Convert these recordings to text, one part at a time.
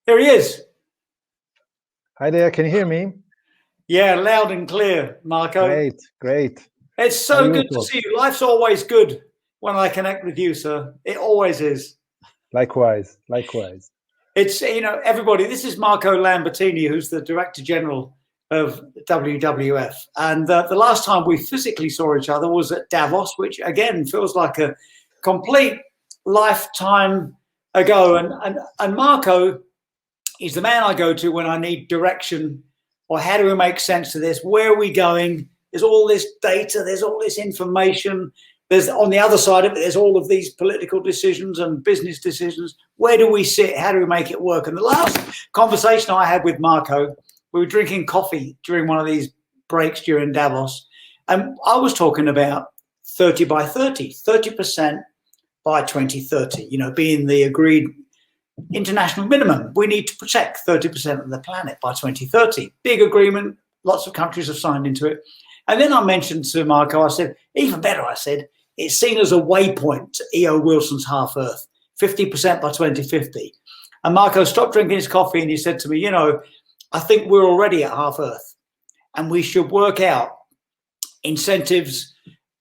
There he is. Hi there, can you hear me? Yeah, loud and clear, Marco. Great, great. It's so good to see you. Life's always good when I connect with you, sir. It always is. Likewise, likewise. It's, everybody, this is Marco Lambertini, who's the Director General of WWF. And the last time we physically saw each other was at Davos, which, again, feels like a complete lifetime ago. And Marco is the man I go to when I need direction, or how do we make sense of this? Where are we going? There's all this data, there's all this information. There's, on the other side of it, there's all of these political decisions and business decisions. Where do we sit? How do we make it work? And the last conversation I had with Marco, we were drinking coffee during one of these breaks during Davos, and I was talking about 30 by 30, 30% by 2030, being the agreed international minimum. We need to protect 30% of the planet by 2030. Big agreement. Lots of countries have signed into it. And then I mentioned to Marco, I said, even better, I said, it's seen as a waypoint to E.O. Wilson's Half Earth, 50% by 2050. And Marco stopped drinking his coffee and he said to me, I think we're already at Half Earth and we should work out incentives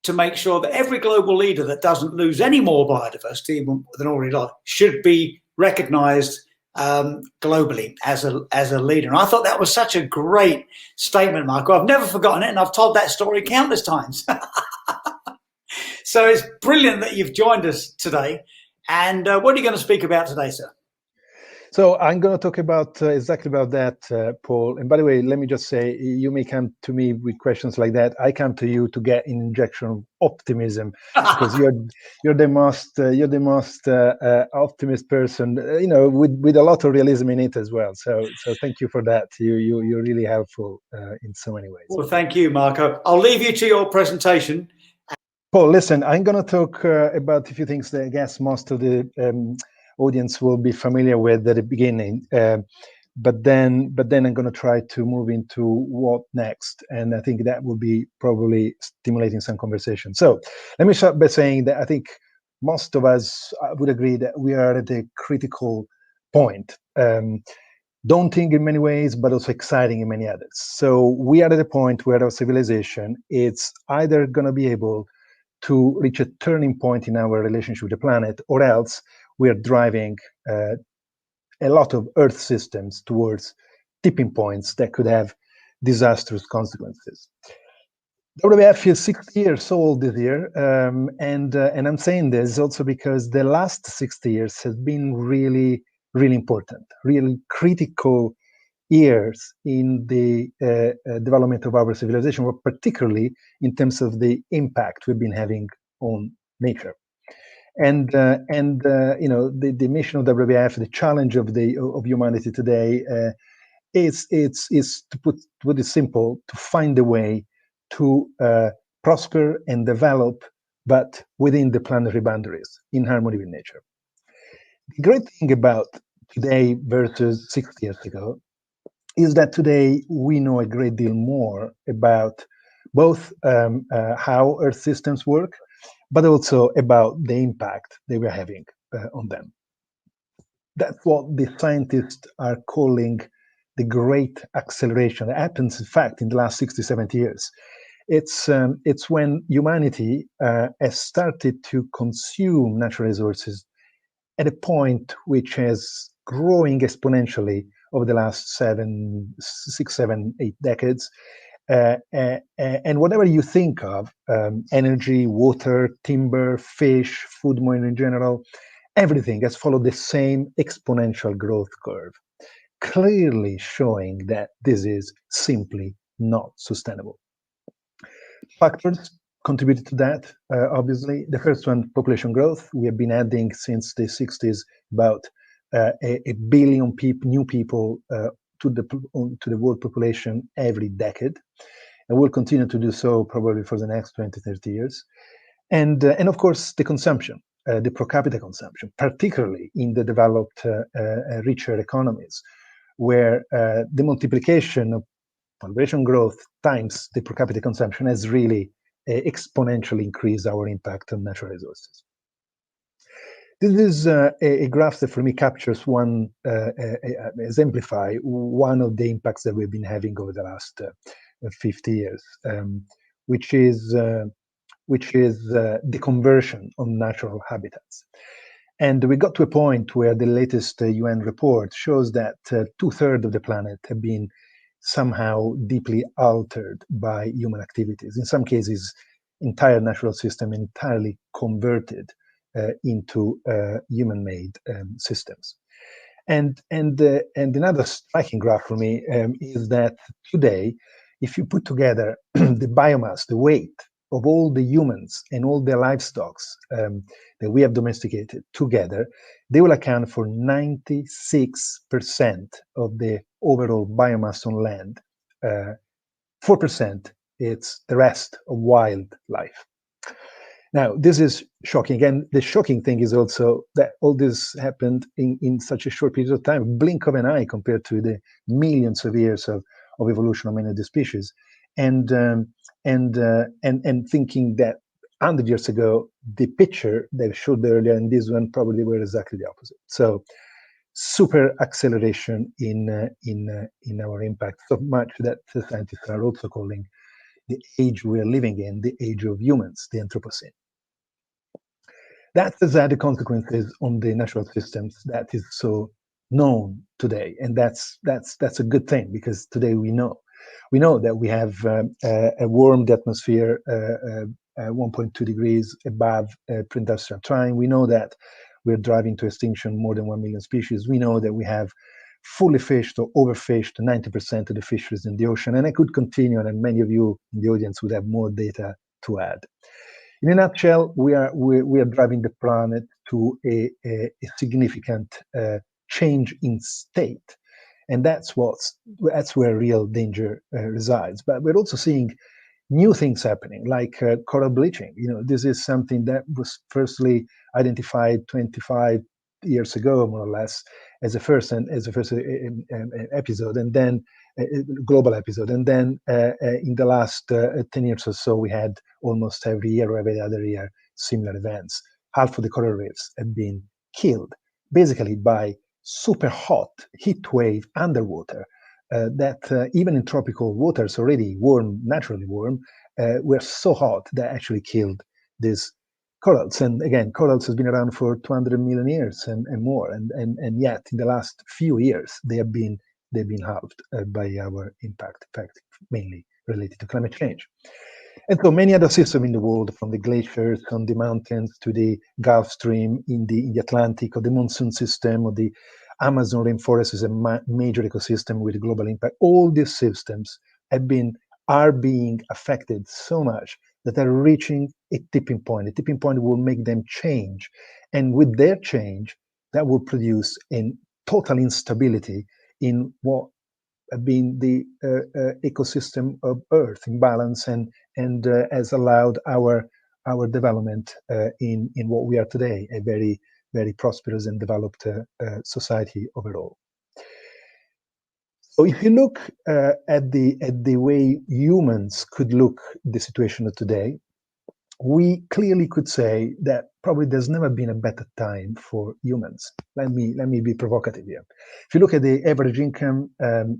to make sure that every global leader that doesn't lose any more biodiversity than already lost should be recognized globally as a leader. And I thought that was such a great statement, Marco. I've never forgotten it, and I've told that story countless times. So it's brilliant that you've joined us today. And what are you going to speak about today, sir? So I'm going to talk about exactly about that, Paul. And by the way, let me just say, you may come to me with questions like that. I come to you to get an injection of optimism, because you're the most optimist person, with a lot of realism in it as well. So thank you for that. You're really helpful in so many ways. Well, thank you, Marco. I'll leave you to your presentation. Paul, listen, I'm going to talk about a few things that I guess most of the audience will be familiar with at the beginning, but then I'm going to try to move into what next, and I think that will be probably stimulating some conversation. So let me start by saying that I think most of us would agree that we are at a critical point, daunting in many ways, but also exciting in many others. So we are at a point where our civilization is either going to be able to reach a turning point in our relationship with the planet, or else we are driving a lot of Earth systems towards tipping points that could have disastrous consequences. WWF is 60 years old this year, and I'm saying this also because the last 60 years have been really, really important, really critical years in the development of our civilization, but particularly in terms of the impact we've been having on nature. And the mission of WWF, the challenge of humanity today, is to put it simple, to find a way to prosper and develop, but within the planetary boundaries, in harmony with nature. The great thing about today versus 60 years ago is that today we know a great deal more about both how Earth systems work, but also about the impact they were having on them. That's what the scientists are calling the great acceleration. That happens, in fact, in the last 60, 70 years. It's when humanity has started to consume natural resources at a point which is growing exponentially over the last 6, 7, 8 decades. And whatever you think of, energy, water, timber, fish, food more in general, everything has followed the same exponential growth curve, clearly showing that this is simply not sustainable. Factors contributed to that, obviously. The first one, population growth. We have been adding since the 60s about a billion new people to the world population every decade, and we'll continue to do so probably for the next 20, 30 years. And of course, the consumption, the per capita consumption, particularly in the developed, richer economies, where the multiplication of population growth times the per capita consumption has really exponentially increased our impact on natural resources. This is a graph that for me captures exemplify one of the impacts that we've been having over the last 50 years, which is the conversion of natural habitats. And we got to a point where the latest UN report shows that 2/3 of the planet have been somehow deeply altered by human activities. In some cases, entire natural system entirely converted into human-made systems. And another striking graph for me is that today, if you put together the biomass, the weight of all the humans and all the livestock that we have domesticated together, they will account for 96% of the overall biomass on land. 4%, it's the rest of wildlife. Now, this is shocking. Again, the shocking thing is also that all this happened in such a short period of time, blink of an eye compared to the millions of years of evolution of many of the species. And thinking that 100 years ago, the picture they showed earlier and this one probably were exactly the opposite. So super acceleration in our impact, so much that the scientists are also calling the age we are living in, the age of humans, the Anthropocene. That has had the consequences on the natural systems that is so known today, and that's a good thing, because today we know that we have a warmed atmosphere 1.2 degrees above pre-industrial time. We know that we're driving to extinction more than 1 million species. We know that we have fully fished or overfished 90% of the fisheries in the ocean, and I could continue, and many of you in the audience would have more data to add. In a nutshell, we are driving the planet to a significant change in state, and that's where real danger resides. But we're also seeing new things happening, like coral bleaching. This is something that was firstly identified 25 years ago, more or less, as a first episode, and then global episode, and then in the last 10 years or so, we had almost every year or every other year similar events. Half of the coral reefs have been killed, basically by super hot heat wave underwater that even in tropical waters already warm, naturally warm, were so hot that actually killed these corals. And again, corals has been around for 200 million years and more, and yet in the last few years they've been halved by our impact, in fact, mainly related to climate change. And so many other systems in the world, from the glaciers on the mountains to the Gulf Stream in the Atlantic, or the monsoon system, or the Amazon rainforest is a major ecosystem with global impact. All these systems are being affected so much that they're reaching a tipping point. A tipping point will make them change. And with their change, that will produce a total instability in what have been the ecosystem of Earth in balance, and has allowed our development in what we are today, a very, very prosperous and developed society overall. So if you look at the way humans could look the situation of today, we clearly could say that probably there's never been a better time for humans. Let me be provocative here. If you look at the average income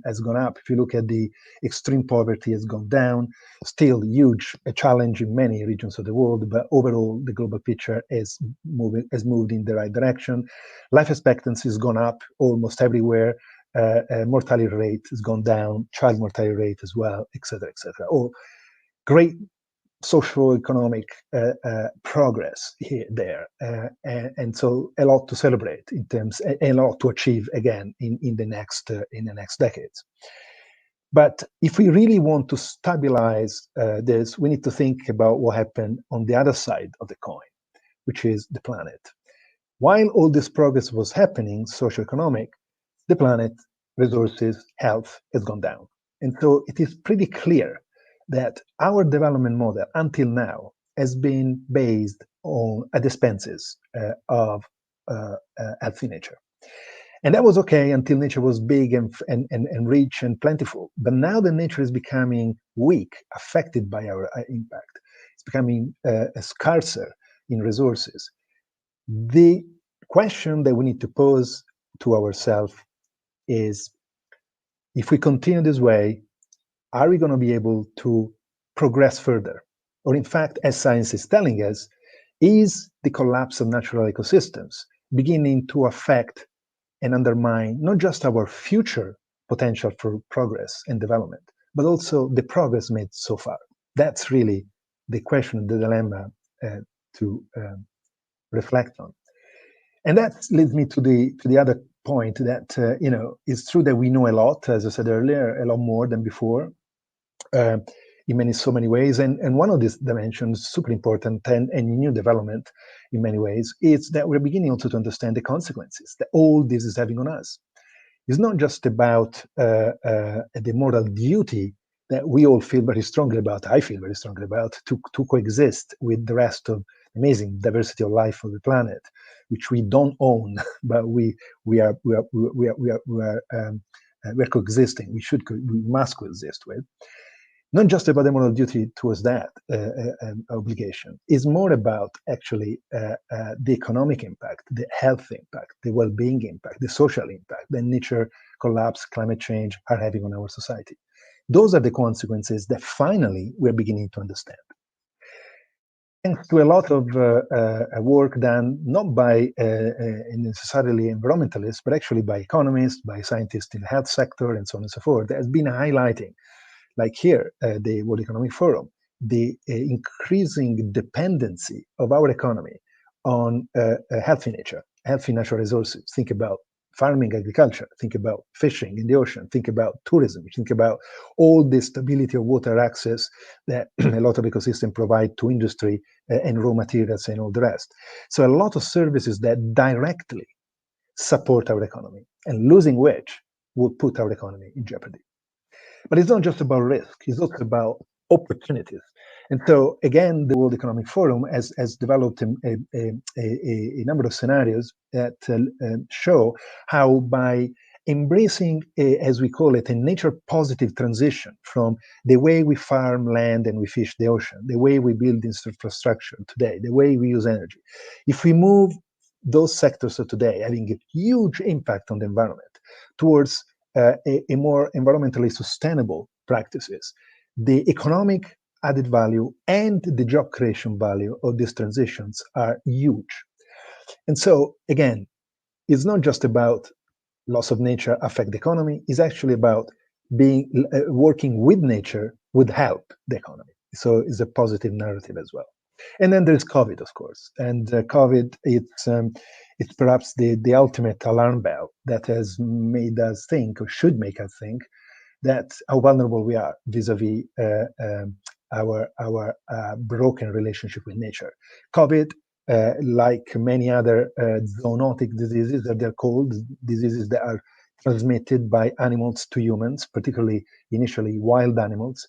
has gone up. If you look at the extreme poverty has gone down. Still huge, a challenge in many regions of the world, but overall the global picture has moved in the right direction. Life expectancy has gone up almost everywhere. Mortality rate has gone down. Child mortality rate as well, etc., etc. All great socio-economic progress there, and so a lot to celebrate in terms, and a lot to achieve again in the next decades. But if we really want to stabilize this, we need to think about what happened on the other side of the coin, which is the planet. While all this progress was happening, socio-economic, the planet, resources, health has gone down, and so it is pretty clear that our development model until now has been based at the expenses of healthy nature. And that was okay until nature was big and rich and plentiful. But now that nature is becoming weak, affected by our impact, it's becoming scarcer in resources. The question that we need to pose to ourselves is, if we continue this way, are we going to be able to progress further? Or in fact, as science is telling us, is the collapse of natural ecosystems beginning to affect and undermine not just our future potential for progress and development, but also the progress made so far? That's really the question, the dilemma to reflect on. And that leads me to the other point that, it's true that we know a lot, as I said earlier, a lot more than before, in so many ways. And one of these dimensions, super important and new development in many ways, is that we're beginning also to understand the consequences that all this is having on us. It's not just about the moral duty that we all feel very strongly about, I feel very strongly about, to coexist with the rest of amazing diversity of life on the planet, which we don't own, but we are coexisting. We must coexist with. Not just about the moral duty towards that obligation. It's more about actually the economic impact, the health impact, the well-being impact, the social impact that nature collapse, climate change are having on our society. Those are the consequences that finally we're beginning to understand. Thanks to a lot of work done, not by necessarily environmentalists, but actually by economists, by scientists in the health sector, and so on and so forth, that has been highlighting, like here, the World Economic Forum, the increasing dependency of our economy on healthy nature, healthy natural resources. Think about farming, agriculture, think about fishing in the ocean, think about tourism, think about all the stability of water access that a lot of ecosystems provide to industry and raw materials and all the rest. So a lot of services that directly support our economy, and losing which would put our economy in jeopardy. But it's not just about risk, it's also about opportunities. And so, again, the World Economic Forum has developed a number of scenarios that show how, by embracing, as we call it, a nature-positive transition from the way we farm land and we fish the ocean, the way we build infrastructure today, the way we use energy, if we move those sectors of today having a huge impact on the environment towards a more environmentally sustainable practices, the economic added value and the job creation value of these transitions are huge. And so, again, it's not just about loss of nature affect the economy, it's actually about working with nature would help the economy. So it's a positive narrative as well. And then there's COVID, of course. And COVID, it's perhaps the ultimate alarm bell that has made us think, or should make us think, that how vulnerable we are vis-a-vis our broken relationship with nature. COVID, like many other zoonotic diseases that they're called, diseases that are transmitted by animals to humans, particularly initially wild animals,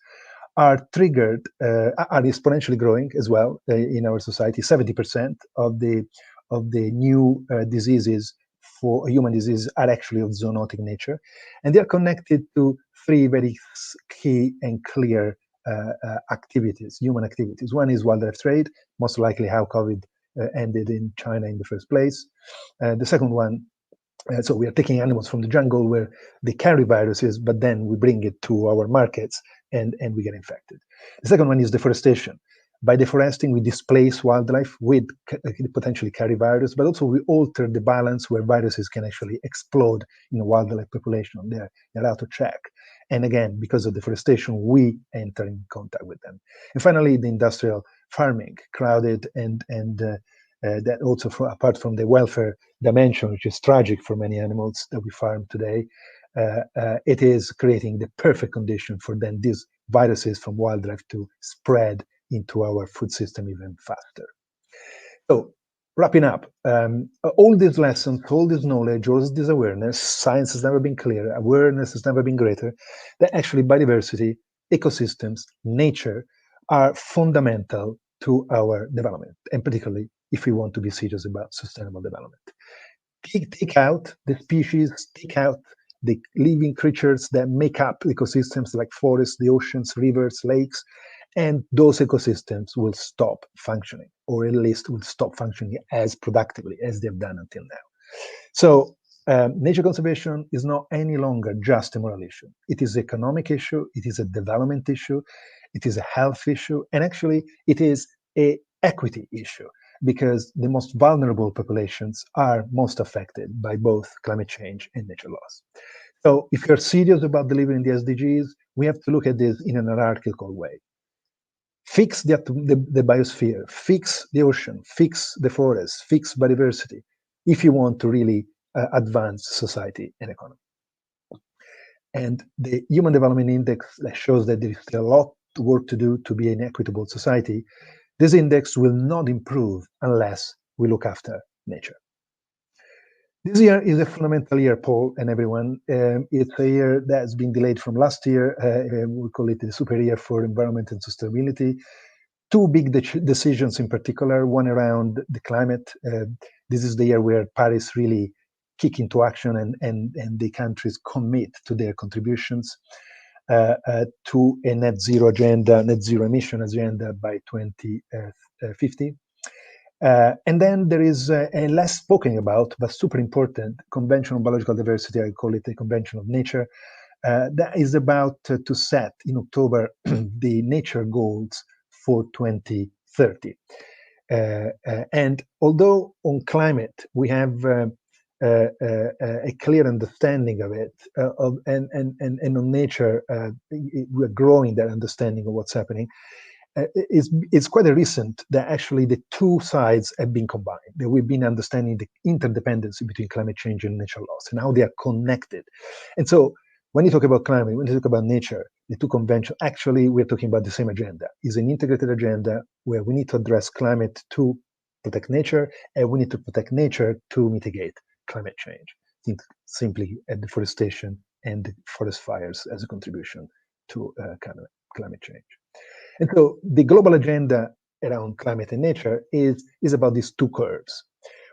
are triggered, are exponentially growing as well in our society. 70% of the new diseases for human diseases are actually of zoonotic nature, and they are connected to three very key and clear activities, human activities. One is wildlife trade, most likely how COVID ended in China in the first place. The second one, so we are taking animals from the jungle where they carry viruses, but then we bring it to our markets and we get infected. The second one is deforestation. By deforesting, we displace wildlife with potentially carry virus, but also we alter the balance where viruses can actually explode in a wildlife population. They're out of check. And again, because of deforestation, we enter in contact with them. And finally, the industrial farming, crowded and that also, apart from the welfare dimension, which is tragic for many animals that we farm today, it is creating the perfect condition for then these viruses from wildlife to spread into our food system even faster. So, wrapping up, all these lessons, all this knowledge, all this awareness, science has never been clearer, awareness has never been greater, that actually biodiversity, ecosystems, nature are fundamental to our development, and particularly if we want to be serious about sustainable development. Take out the species, take out the living creatures that make up ecosystems like forests, the oceans, rivers, lakes, and those ecosystems will stop functioning, or at least will stop functioning as productively as they've done until now. So nature conservation is not any longer just a moral issue. It is an economic issue, it is a development issue, it is a health issue, and actually it is an equity issue, because the most vulnerable populations are most affected by both climate change and nature loss. So if you're serious about delivering the SDGs, we have to look at this in an hierarchical way. Fix the biosphere, fix the ocean, fix the forest, fix biodiversity, if you want to really advance society and economy. And the Human Development Index shows that there is still a lot of work to do to be an equitable society. This index will not improve unless we look after nature. This year is a fundamental year, Paul and everyone. It's a year that's been delayed from last year. We call it the super year for environment and sustainability. Two big decisions in particular, one around the climate. This is the year where Paris really kick into action and the countries commit to their contributions to a net zero agenda, net zero emission agenda by 2050. And then there is a less spoken about, but super important, Convention on Biological Diversity. I call it the Convention of Nature. That is about to set in October the nature goals for 2030. And although on climate we have a clear understanding of it, and on nature we're growing that understanding of what's happening, it's quite recent that actually the two sides have been combined, that we've been understanding the interdependency between climate change and nature loss and how they are connected. And so when you talk about climate, when you talk about nature, the two conventions, actually we're talking about the same agenda. It's an integrated agenda where we need to address climate to protect nature, and we need to protect nature to mitigate climate change. Think simply at deforestation and forest fires as a contribution to climate change. And so the global agenda around climate and nature is about these two curves.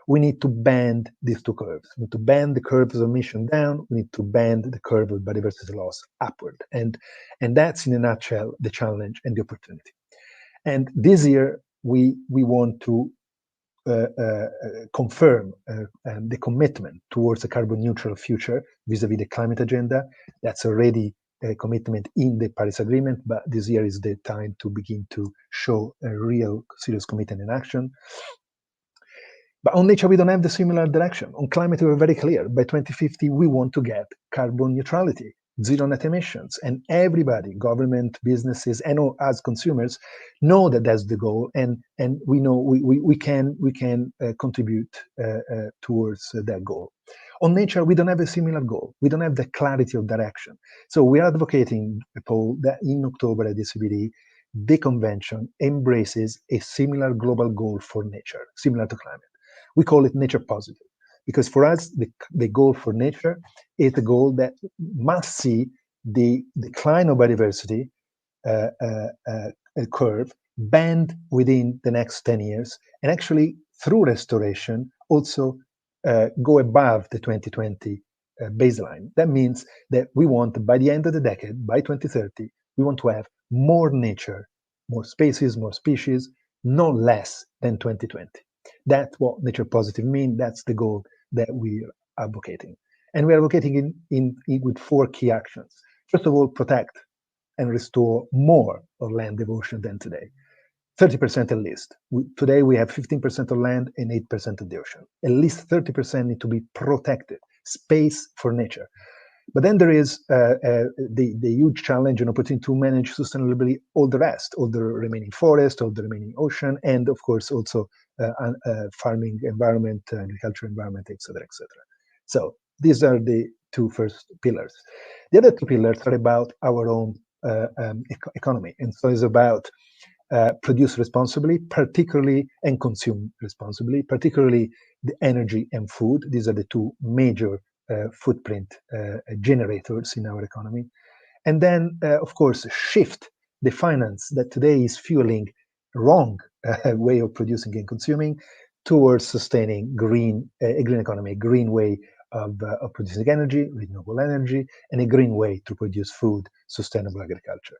We need to bend these two curves. We need to bend the curves of emission down. We need to bend the curve of biodiversity loss upward. And that's, in a nutshell, the challenge and the opportunity. And this year, we want to confirm the commitment towards a carbon neutral future vis-a-vis the climate agenda. That's already a commitment in the Paris Agreement, but this year is the time to begin to show a real serious commitment in action. But on nature, we don't have the similar direction. On climate, we're very clear. By 2050, we want to get carbon neutrality, zero net emissions. And everybody, government, businesses, and us consumers know that that's the goal. And we know we can contribute towards that goal. On nature, we don't have a similar goal. We don't have the clarity of direction. So we are advocating, Paul, that in October at the CBD, the convention embraces a similar global goal for nature, similar to climate. We call it nature positive, because for us, the goal for nature is a goal that must see the decline of biodiversity curve bend within the next 10 years, and actually through restoration also go above the 2020 baseline. That means that we want, by the end of the decade, by 2030, we want to have more nature, more species, more species, no less than 2020. That's what nature positive means. That's the goal that we are advocating. And we are advocating with 4 key actions. First of all, protect and restore more of land and ocean than today. 30% at least. Today we have 15% of land and 8% of the ocean. At least 30% need to be protected, space for nature. But then there is the huge challenge and opportunity to manage sustainably all the rest, all the remaining forest, all the remaining ocean, and of course also farming environment, agriculture environment, etc., etc. So these are the 2 first pillars. The other 2 pillars are about our own economy, and so it's about produce responsibly, particularly, and consume responsibly, particularly the energy and food. These are the 2 major footprint generators in our economy. And then, of course, shift the finance that today is fueling wrong way of producing and consuming towards sustaining a green economy, a green way of producing energy, renewable energy, and a green way to produce food, sustainable agriculture.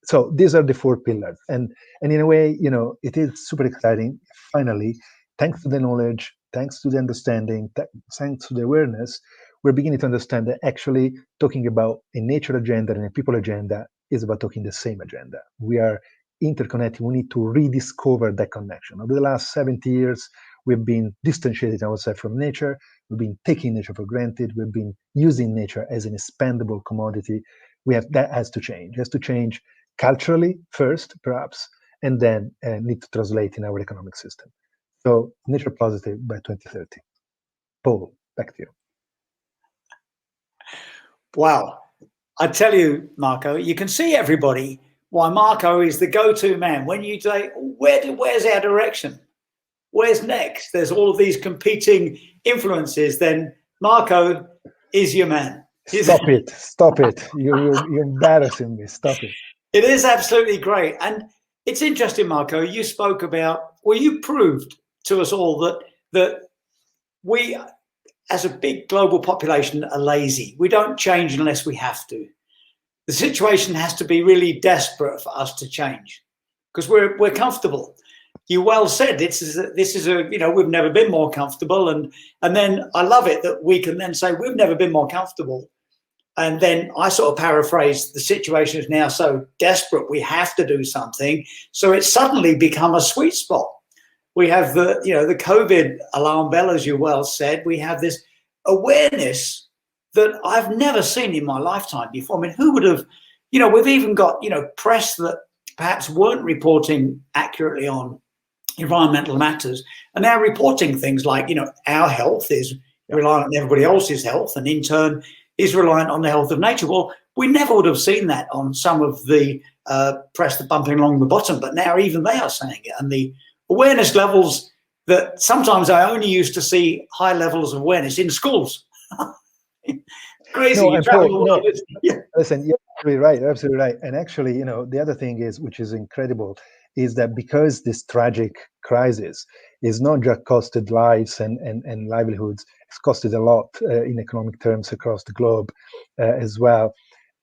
So these are the 4 pillars, and in a way, it is super exciting. Finally, thanks to the knowledge, thanks to the understanding, thanks to the awareness, we're beginning to understand that actually talking about a nature agenda and a people agenda is about talking the same agenda. We are interconnected. We need to rediscover that connection. Over the last 70 years, we've been distanciating ourselves from nature. We've been taking nature for granted. We've been using nature as an expendable commodity. That has to change. It has to change culturally first, perhaps, and then need to translate in our economic system. So nature positive by 2030. Paul, back to you. Wow. I tell you, Marco, you can see everybody why Marco is the go-to man. When you say, where's our direction? Where's next? There's all of these competing influences. Then Marco is your man. Stop it. You're embarrassing me. Stop it. It is absolutely great. And it's interesting, Marco, you spoke about, you proved to us all that we, as a big global population, are lazy. We don't change unless we have to. The situation has to be really desperate for us to change because we're comfortable. You well said this is we've never been more comfortable, and then I love it that we can then say we've never been more comfortable, and then I sort of paraphrase, the situation is now so desperate we have to do something, so it's suddenly become a sweet spot. We have the COVID alarm bell, as you well said. We have this awareness that I've never seen in my lifetime before. I mean, who would have, we've even got, press that perhaps weren't reporting accurately on environmental matters, and now reporting things like, our health is reliant on everybody else's health, and in turn is reliant on the health of nature. Well, we never would have seen that on some of the press that bumping along the bottom, but now even they are saying it. And the awareness levels that sometimes I only used to see high levels of awareness in schools. Crazy. Listen, you're absolutely right. And actually, the other thing is, which is incredible, is that because this tragic crisis is not just costed lives and livelihoods, it's costed a lot in economic terms across the globe as well.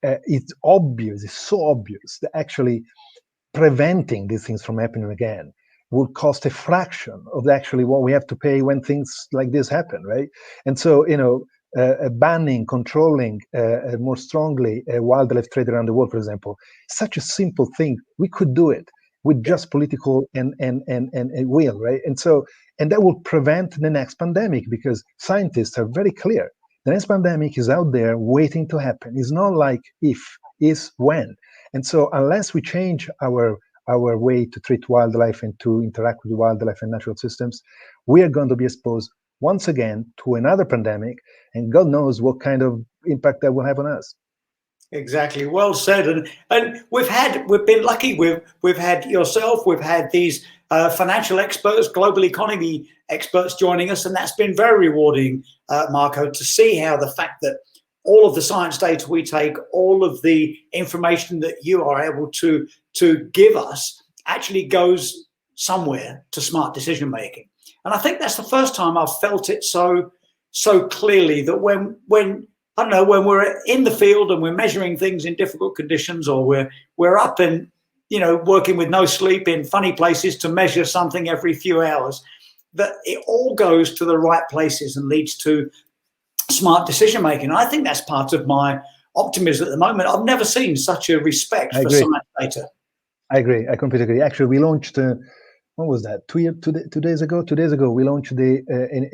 It's so obvious that actually preventing these things from happening again would cost a fraction of actually what we have to pay when things like this happen, right? And so, banning, controlling more strongly wildlife trade around the world, for example, such a simple thing. We could do it with just political and will, right? And that will prevent the next pandemic, because scientists are very clear. The next pandemic is out there waiting to happen. It's not like if, it's when. And so unless we change our way to treat wildlife and to interact with wildlife and natural systems, we are going to be exposed once again to another pandemic, and God knows what kind of impact that will have on us. Exactly, well said. And we've been lucky. We've had yourself. We've had these financial experts, global economy experts joining us, and that's been very rewarding, Marco, to see how the fact that all of the science data we take, all of the information that you are able to give us, actually goes somewhere to smart decision making. And I think that's the first time I've felt it so clearly, that when I don't know, when we're in the field and we're measuring things in difficult conditions, or we're up and working with no sleep in funny places to measure something every few hours, that it all goes to the right places and leads to smart decision making. I think that's part of my optimism at the moment. I've never seen such a respect for science data. I agree. I completely agree. Actually, we launched. What was that? 2 days ago. 2 days ago, we launched a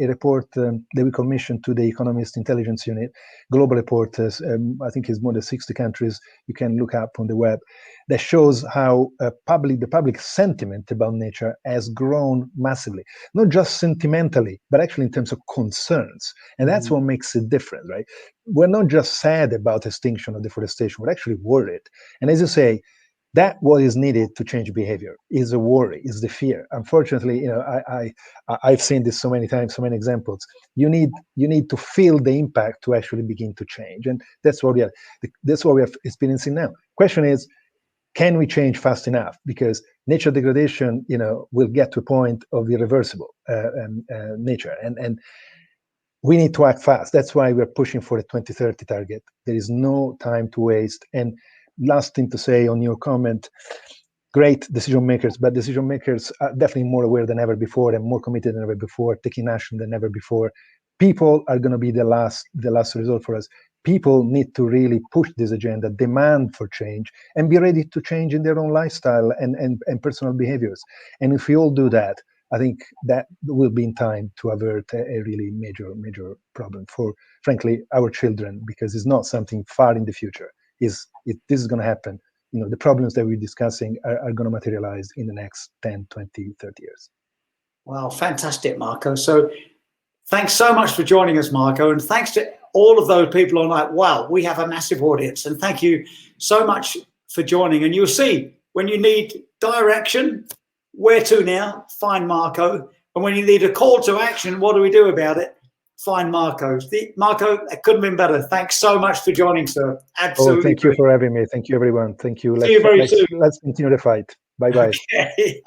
report that we commissioned to the Economist Intelligence Unit, global report. I think it's more than 60 countries. You can look up on the web. That shows how the public sentiment about nature has grown massively, not just sentimentally, but actually in terms of concerns. And that's what makes it different, right? We're not just sad about extinction or deforestation. We're actually worried. And as you say, that what is needed to change behavior is a worry, is the fear. Unfortunately, I've seen this so many times, so many examples. You need to feel the impact to actually begin to change, and that's what we are experiencing now. Question is, can we change fast enough? Because nature degradation, will get to a point of irreversible nature, and we need to act fast. That's why we're pushing for a 2030 target. There is no time to waste. And last thing to say on your comment, great decision makers, but decision makers are definitely more aware than ever before and more committed than ever before, taking action than ever before. People are going to be the last resort for us. People need to really push this agenda, demand for change, and be ready to change in their own lifestyle and personal behaviors. And if we all do that, I think that will be in time to avert a really major problem for, frankly, our children, because it's not something far in the future. This is going to happen. You know, the problems that we're discussing are going to materialize in the next 10, 20, 30 years. Wow, fantastic, Marco. So thanks so much for joining us, Marco. And thanks to all of those people online. Wow, we have a massive audience. And thank you so much for joining. And you'll see when you need direction, where to now? Find Marco. And when you need a call to action, what do we do about it? Find Marco. Marco, it couldn't have been better. Thanks so much for joining, sir. Absolutely. Oh, thank you for having me. Thank you, everyone. Thank you. See you very soon. Let's continue the fight. Bye-bye. Okay.